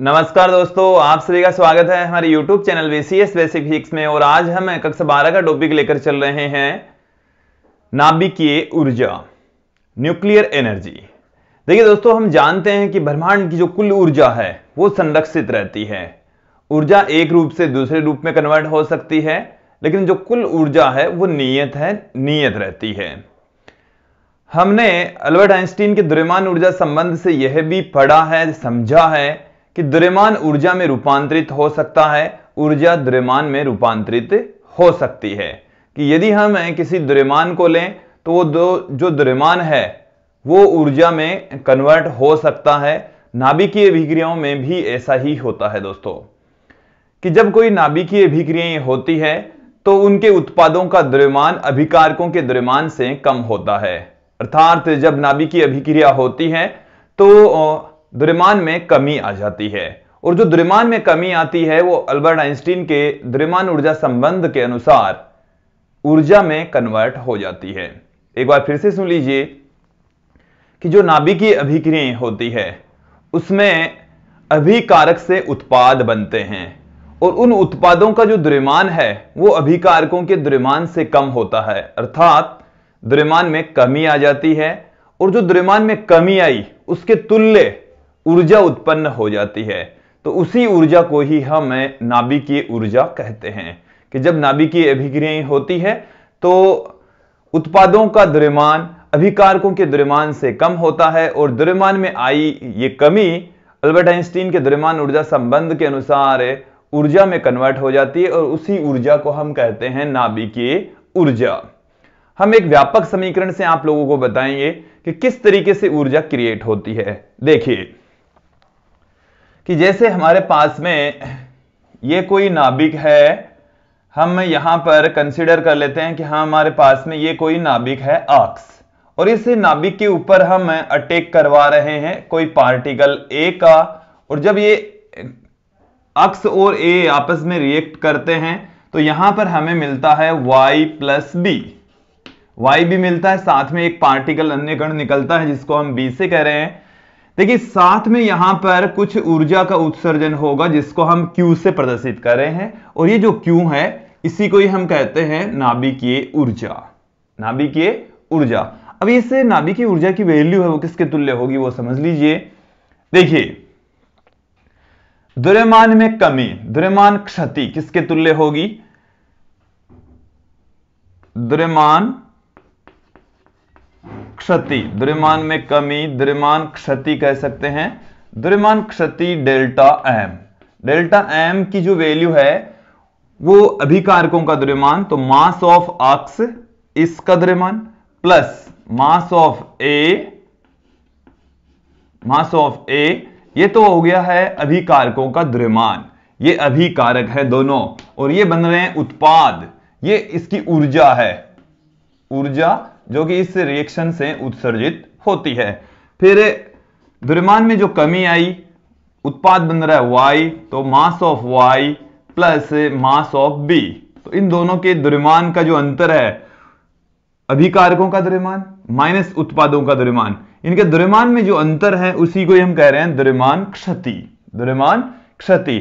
नमस्कार दोस्तों, आप सभी का स्वागत है हमारे YouTube channel VCS basic physics में। और आज हम कक्षा 12 का टॉपिक लेकर चल रहे हैं नाभिकीय ऊर्जा, न्यूक्लियर एनर्जी। देखिए दोस्तों, हम जानते हैं कि ब्रह्मांड की जो कुल ऊर्जा है वो संरक्षित रहती है। ऊर्जा एक रूप से दूसरे रूप में कन्वर्ट हो सकती है, लेकिन जो कुल ऊर्जा है वो नियत रहती है। हमने अल्बर्ट आइंस्टीन के द्रव्यमान ऊर्जा संबंध से यह भी पढ़ा है, समझा है कि द्रव्यमान ऊर्जा में रूपांतरित हो सकता है, ऊर्जा द्रव्यमान में रूपांतरित हो सकती है। कि यदि हम किसी द्रव्यमान को लें तो वो जो द्रव्यमान है वो ऊर्जा में कन्वर्ट हो सकता है। नाभिकीय अभिक्रियाओं में भी ऐसा ही होता है दोस्तों, कि जब कोई नाभिकीय अभिक्रियाएं होती है तो उनके उत्पादों का द्रव्यमान अभिकारकों के द्रव्यमान से कम होता है। अर्थात जब नाभिकीय अभिक्रिया होती है तो द्रव्यमान में कमी आ जाती है, और जो द्रव्यमान में कमी आती है वो अल्बर्ट आइंस्टीन के द्रव्यमान ऊर्जा संबंध के अनुसार ऊर्जा में कन्वर्ट हो जाती है। एक बार फिर से सुन लीजिए कि जो नाभिकीय अभिक्रियाएं होती है उसमें अभिकारक से उत्पाद बनते हैं, और उन उत्पादों का जो द्रव्यमान है वो अभिकारकों के द्रव्यमान से कम होता है। अर्थात द्रव्यमान में कमी आ जाती है, और जो द्रव्यमान में कमी आई उसके तुल्य ऊर्जा उत्पन्न हो जाती है। तो उसी ऊर्जा को ही हम नाभिकीय ऊर्जा कहते हैं, कि जब नाभिकीय अभिक्रियाएं होती है तो उत्पादों का द्रव्यमान अभिकारकों के द्रव्यमान से कम होता है, और द्रव्यमान में आई ये कमी अल्बर्ट आइंस्टीन के द्रव्यमान ऊर्जा संबंध के अनुसार ऊर्जा में कन्वर्ट हो जाती है, और उसी ऊर्जा को हम कहते हैं नाभिकीय ऊर्जा। हम एक व्यापक समीकरण से आप लोगों को बताएंगे कि किस तरीके से ऊर्जा क्रिएट होती है। देखिए कि जैसे हमारे पास में ये कोई नाभिक है, हम यहां पर कंसीडर कर लेते हैं कि हाँ हमारे पास में ये कोई नाभिक है अक्ष, और इस नाभिक के ऊपर हम अटैक करवा रहे हैं कोई पार्टिकल ए का, और जब ये अक्ष और ए आपस में रिएक्ट करते हैं तो यहां पर हमें मिलता है y प्लस बी। y भी मिलता है, साथ में एक पार्टिकल अन्य कण निकलता है जिसको हम b से कह रहे हैं। देखिए साथ में यहां पर कुछ ऊर्जा का उत्सर्जन होगा जिसको हम Q से प्रदर्शित कर रहे हैं, और ये जो Q है इसी को ही हम कहते हैं नाभिकीय ऊर्जा। नाभिकीय ऊर्जा। अब इस नाभिकीय ऊर्जा की वैल्यू है वो किसके तुल्य होगी वो समझ लीजिए। देखिए द्रव्यमान में कमी, द्रव्यमान क्षति किसके तुल्य होगी? द्रव्यमान क्षति, द्रव्यमान में कमी, द्रव्यमान क्षति कह सकते हैं। द्रव्यमान क्षति डेल्टा एम। डेल्टा एम की जो वैल्यू है वो अभिकारकों का द्रव्यमान, तो मास ऑफ अक्ष इसका द्रव्यमान प्लस मास ऑफ ए, ये तो हो गया है अभिकारकों का द्रव्यमान। ये अभिकारक है दोनों, और ये बन रहे हैं उत्पाद। ये इसकी ऊर्जा है, ऊर्जा जो कि इस रिएक्शन से उत्सर्जित होती है। फिर द्रव्यमान में जो कमी आई, उत्पाद बन रहा है y, तो mass of y plus mass of b। तो इन दोनों के द्रव्यमान का जो अंतर है, अभिकारकों का द्रव्यमान माइनस उत्पादों का द्रव्यमान, इनके द्रव्यमान में जो अंतर है उसी को हम कह रहे हैं द्रव्यमान क्षति। द्रव्यमान क्षति।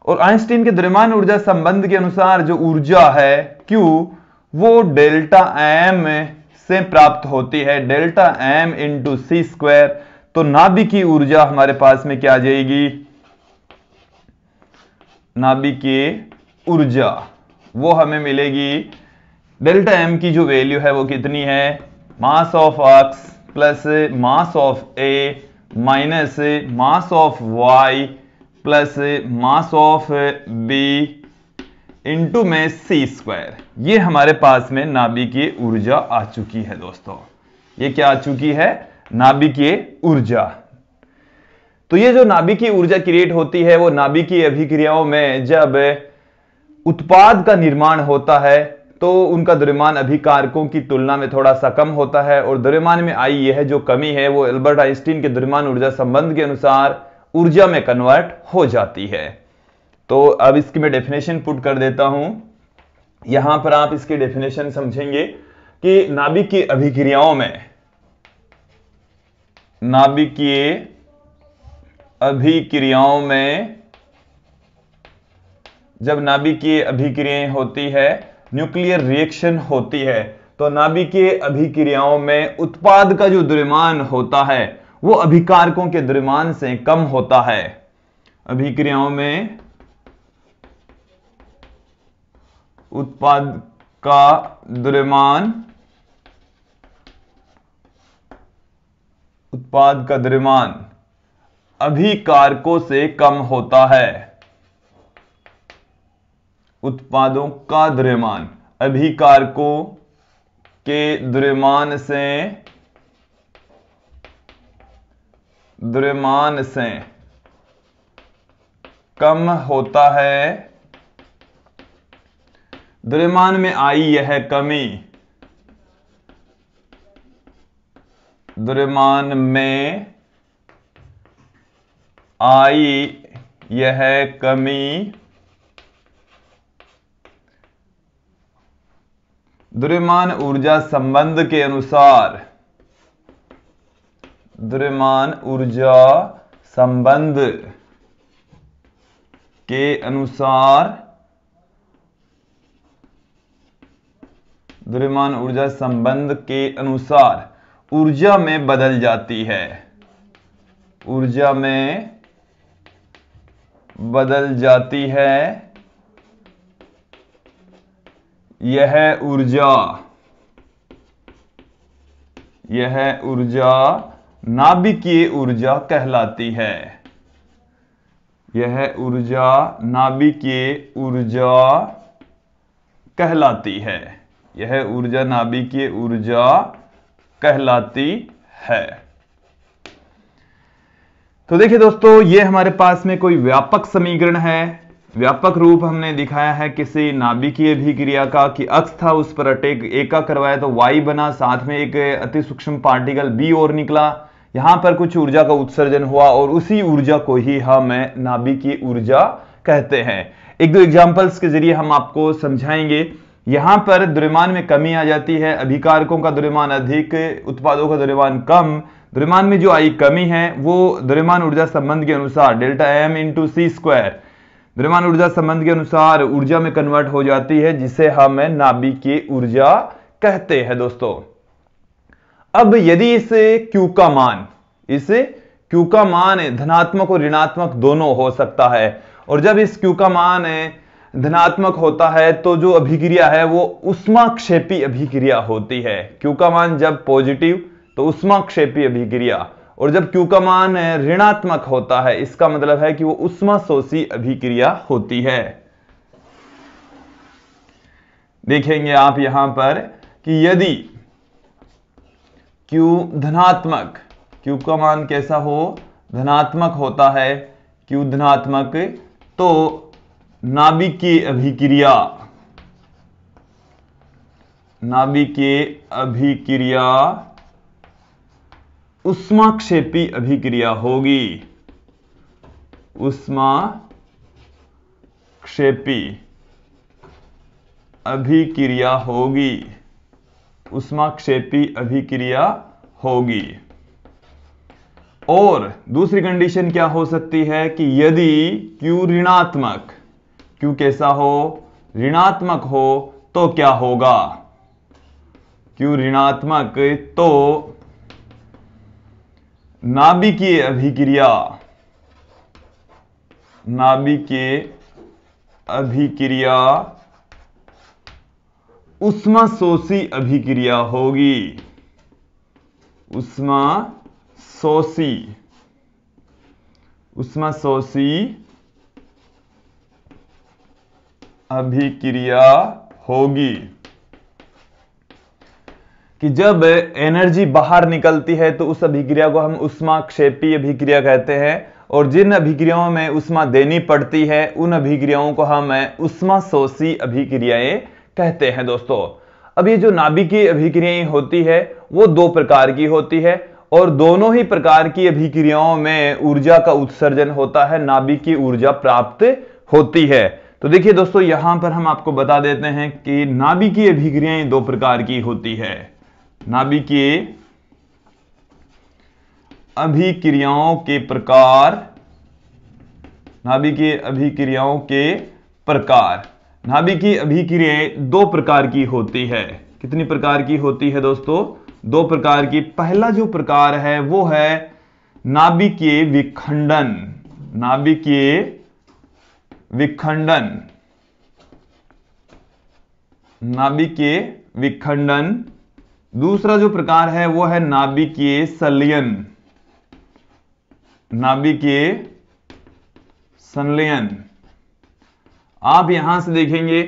और आइंस्टीन के द्रव्यमान ऊर्जा संबंध के अनुसार जो ऊर्जा है Q वो डेल्टा एम से प्राप्त होती है, डेल्टा एम इंटू सी स्क्वायर। तो नाभिकीय ऊर्जा हमारे पास में क्या आ जाएगी? नाभिकीय ऊर्जा वो हमें मिलेगी, डेल्टा एम की जो वैल्यू है वो कितनी है? Mass of x plus mass of a minus mass of y plus mass of b into में सी स्क्वायर। ये हमारे पास में नाभिकीय ऊर्जा आ चुकी है दोस्तों। ये क्या आ चुकी है? नाभिकीय ऊर्जा। तो ये जो नाभिकीय ऊर्जा क्रिएट होती है वो नाभिकीय अभिक्रियाओं में जब उत्पाद का निर्माण होता है तो उनका द्रव्यमान अभिकारकों की तुलना में थोड़ा सा कम होता है, और द्रव्यमान में आई यह जो कमी है वो अल्बर्ट आइंस्टीन के द्रव्यमान ऊर्जा संबंध के अनुसार ऊर्जा में कन्वर्ट हो जाती है। तो अब इसकी मैं डेफिनेशन पुट कर देता हूं, यहां पर आप इसकी डेफिनेशन समझेंगे कि नाभिकीय अभिक्रियाओं में, नाभिकीय अभिक्रियाओं में, जब नाभिकीय अभिक्रियाएं होती है, न्यूक्लियर रिएक्शन होती है, तो नाभिकीय अभिक्रियाओं में उत्पाद का जो द्रव्यमान होता है वो अभिकारकों के द्रव्यमान से कम होता है। अभिक्रियाओं में उत्पाद का द्रव्यमान, उत्पाद का द्रव्यमान अभिकारकों से कम होता है। उत्पादों का द्रव्यमान अभिकारकों के द्रव्यमान से कम होता है। द्रव्यमान में आई यह कमी, द्रव्यमान में आई यह कमी द्रव्यमान ऊर्जा संबंध के अनुसार, द्रव्यमान ऊर्जा संबंध के अनुसार, द्रव्यमान ऊर्जा संबंध के अनुसार ऊर्जा में बदल जाती है। ऊर्जा में बदल जाती है। यह ऊर्जा नाभिकीय ऊर्जा कहलाती है। यह ऊर्जा नाभिकीय ऊर्जा कहलाती है। यह ऊर्जा नाभिकीय ऊर्जा कहलाती है। तो देखिए दोस्तों, ये हमारे पास में कोई व्यापक समीकरण है। व्यापक रूप हमने दिखाया है किसी नाभिकीय अभिक्रिया का कि अक्ष था, उस पर एका करवाया तो y बना, साथ में एक अति सूक्ष्म पार्टिकल b और निकला। यहां पर कुछ ऊर्जा का उत्सर्जन हुआ और उसी ऊर्जा को ही हम नाभिकीय ऊर्जा कहते हैं। एक दो एग्जांपल्स के जरिए हम आपको समझाएंगे। यहां पर द्रव्यमान में कमी आ जाती है, अभिकारकों का द्रव्यमान अधिक, उत्पादों का द्रव्यमान कम। द्रव्यमान में जो आई कमी है वो द्रव्यमान ऊर्जा संबंध के अनुसार डेल्टा m इंटू सी स्क्वायर, द्रव्यमान ऊर्जा संबंध के अनुसार ऊर्जा में कन्वर्ट हो जाती है, जिसे हम नाभिकीय ऊर्जा कहते हैं दोस्तों। अब यदि इस Q का मान धनात्मक और ऋणात्मक दोनों हो सकता है, और जब इस Q का मान धनात्मक होता है तो जो अभिक्रिया है वो ऊष्माक्षेपी अभिक्रिया होती है। Q का मान जब पॉजिटिव तो ऊष्माक्षेपी अभिक्रिया, और जब Q का मान ऋणात्मक होता है इसका मतलब है कि वो ऊष्माशोषी अभिक्रिया होती है। देखेंगे आप यहां पर कि यदि Q धनात्मक, Q का मान कैसा हो, धनात्मक होता है, Q धनात्मक, तो नाभिकीय अभिक्रिया ऊष्माक्षेपी अभिक्रिया होगी। ऊष्माक्षेपी अभिक्रिया होगी। ऊष्माक्षेपी अभिक्रिया होगी। और दूसरी कंडीशन क्या हो सकती है कि यदि Q ऋणात्मक, Q कैसा हो, ऋणात्मक हो, तो क्या होगा, Q ऋणात्मक, तो नाभिकीय अभिक्रिया ऊष्माशोषी अभिक्रिया होगी। ऊष्माशोषी अभिक्रिया होगी कि जब एनर्जी बाहर निकलती है तो उस अभिक्रिया को हम ऊष्माक्षेपी अभिक्रिया कहते हैं, और जिन अभिक्रियाओं में ऊष्मा देनी पड़ती है उन अभिक्रियाओं को हम ऊष्माशोषी अभिक्रियाएं कहते हैं दोस्तों। अब ये जो नाभिकीय अभिक्रियाएं होती है वो दो प्रकार की होती है, और दोनों ही प्रकार की अभिक्रियाओं में ऊर्जा का उत्सर्जन होता है, नाभिकीय ऊर्जा प्राप्त होती है। तो देखिए दोस्तों, यहां पर हम आपको बता देते हैं कि नाभिकीय अभिक्रियाएं दो प्रकार की होती है। नाभिकीय अभिक्रियाओं के प्रकार नाभिकीय अभिक्रियाओं के प्रकार। नाभिकीय अभिक्रियाएं दो प्रकार की होती है। कितनी प्रकार की होती है दोस्तों? दो प्रकार की। पहला जो प्रकार है वो है नाभिकीय विखंडन। नाभिकीय विखंडन। नाभिकीय विखंडन। दूसरा जो प्रकार है वो है नाभिकीय संलयन। नाभिकीय संलयन। आप यहां से देखेंगे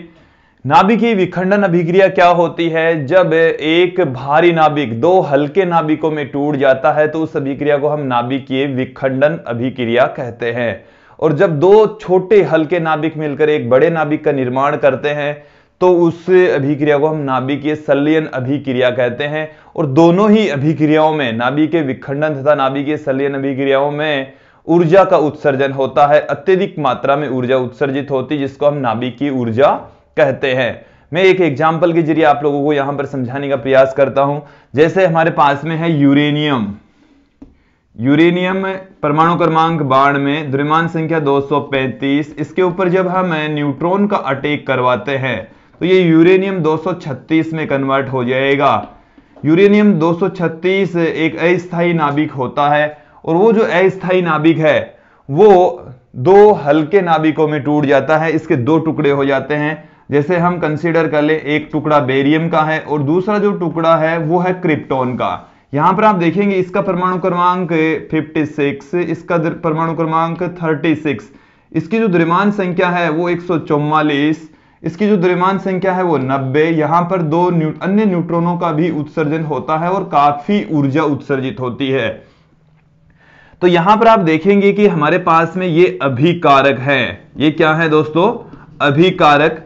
नाभिकीय विखंडन अभिक्रिया क्या होती है। जब एक भारी नाभिक दो हल्के नाभिकों में टूट जाता है तो उस अभिक्रिया को हम नाभिकीय विखंडन अभिक्रिया कहते हैं। और जब दो छोटे हल्के नाभिक मिलकर एक बड़े नाभिक का निर्माण करते हैं तो उस अभिक्रिया को हम नाभिकीय संलयन अभिक्रिया कहते हैं। और दोनों ही अभिक्रियाओं में, नाभिकीय विखंडन तथा नाभिकीय संलयन अभिक्रियाओं में ऊर्जा का उत्सर्जन होता है। अत्यधिक मात्रा में ऊर्जा उत्सर्जित होती है जिसको हम नाभिकीय ऊर्जा कहते हैं। मैं एक एग्जाम्पल के जरिए आप लोगों को यहां पर समझाने का प्रयास करता हूं। जैसे हमारे पास में है यूरेनियम। यूरेनियम परमाणु क्रमांक 92, द्रव्यमान संख्या 235। इसके ऊपर जब हम न्यूट्रॉन का अटैक करवाते हैं तो ये यूरेनियम 236 में कन्वर्ट हो जाएगा। यूरेनियम 236 एक अस्थायी नाभिक होता है और वो जो अस्थायी नाभिक है वो दो हल्के नाभिकों में टूट जाता है। इसके दो टुकड़े हो जाते हैं। जैसे हम कंसीडर कर ले, एक टुकड़ा बेरियम का है और दूसरा जो टुकड़ा है वो है क्रिप्टॉन का। यहां पर आप देखेंगे इसका परमाणु क्रमांक 56, इसका परमाणु क्रमांक 36, इसकी जो द्रव्यमान संख्या है वो 144, इसकी जो द्रव्यमान संख्या है वो 90। यहां पर दो अन्य न्यूट्रॉनों का भी उत्सर्जन होता है और काफी ऊर्जा उत्सर्जित होती है। तो यहां पर आप देखेंगे कि हमारे पास में ये अभिकारक है। ये क्या है दोस्तों? अभिकारक।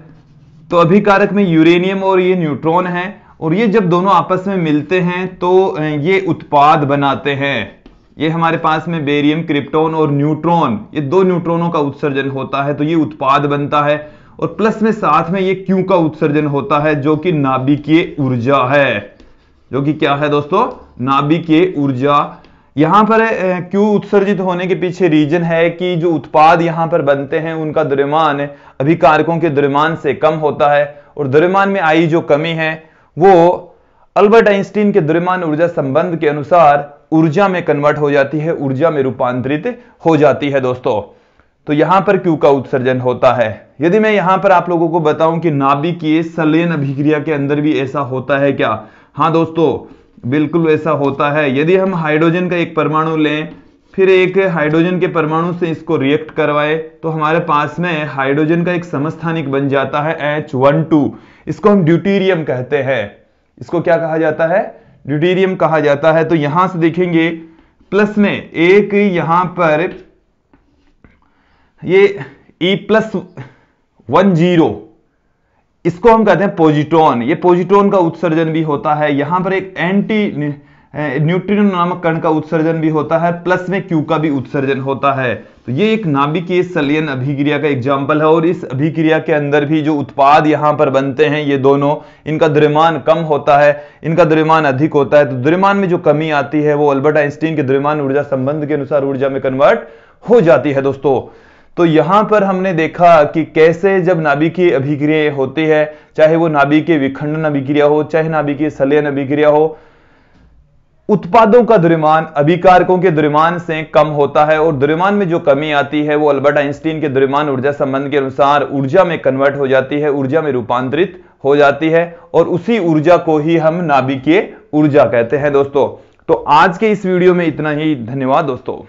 तो अभिकारक में यूरेनियम और ये न्यूट्रॉन है और ये जब दोनों आपस में मिलते हैं तो ये उत्पाद बनाते हैं। ये हमारे पास में बेरियम, क्रिप्टॉन और न्यूट्रॉन, ये दो न्यूट्रॉनों का उत्सर्जन होता है तो ये उत्पाद बनता है। और प्लस में साथ में ये क्यू का उत्सर्जन होता है जो कि नाभिकीय ऊर्जा है। जो कि क्या है दोस्तों? नाभिकीय ऊर्जा। यहां पर क्यू उत्सर्जित होने के पीछे रीजन है कि जो उत्पाद यहां पर बनते हैं उनका द्रव्यमान अभिकारकों के द्रव्यमान से कम होता है। और द्रव्यमान में आई जो कमी है वो अल्बर्ट आइंस्टीन के द्रव्यमान ऊर्जा संबंध के अनुसार ऊर्जा में कन्वर्ट हो जाती है, ऊर्जा में रूपांतरित हो जाती है दोस्तों। तो यहां पर क्यू का उत्सर्जन होता है। यदि मैं यहां पर आप लोगों को बताऊं कि नाभिकीय संलयन अभिक्रिया के अंदर भी ऐसा होता है क्या? हाँ दोस्तों, बिल्कुल ऐसा होता है। यदि हम हाइड्रोजन का एक परमाणु लें, फिर एक हाइड्रोजन के परमाणु से इसको रिएक्ट करवाए तो हमारे पास में हाइड्रोजन का एक समस्थानिक बन जाता है H12। इसको हम ड्यूटेरियम कहते हैं। इसको क्या कहा जाता है? ड्यूटेरियम कहा जाता है। तो यहां से देखेंगे प्लस में एक यहां पर ये E+10, इसको हम कहते हैं पॉजिट्रॉन। ये पॉजिट्रॉन का उत्सर्जन भी होता है। यहां पर एक एंटी न्यूट्रिनो नामक कण का उत्सर्जन भी होता है, प्लस में क्यू का भी उत्सर्जन होता है। तो ये एक नाभिकीय संलयन अभिक्रिया का एग्जाम्पल है। और इस अभिक्रिया के अंदर भी जो उत्पाद यहां पर बनते हैं ये दोनों, इनका द्रव्यमान कम होता है, इनका द्रव्यमान अधिक होता है। तो द्रव्यमान में जो कमी आती है वो अल्बर्ट आइंस्टीन के द्रव्यमान ऊर्जा संबंध के अनुसार ऊर्जा में कन्वर्ट हो जाती है दोस्तों। तो यहां पर हमने देखा कि कैसे जब नाभिकीय अभिक्रिया होती है, चाहे वो नाभिकीय विखंडन अभिक्रिया हो, चाहे नाभिकीय संलयन अभिक्रिया हो, उत्पादों का द्रव्यमान अभिकारकों के द्रव्यमान से कम होता है। और द्रव्यमान में जो कमी आती है वो अल्बर्ट आइंस्टीन के द्रव्यमान ऊर्जा संबंध के अनुसार ऊर्जा में कन्वर्ट हो जाती है, ऊर्जा में रूपांतरित हो जाती है। और उसी ऊर्जा को ही हम नाभिकीय ऊर्जा कहते हैं दोस्तों। तो आज के इस वीडियो में इतना ही। धन्यवाद दोस्तों।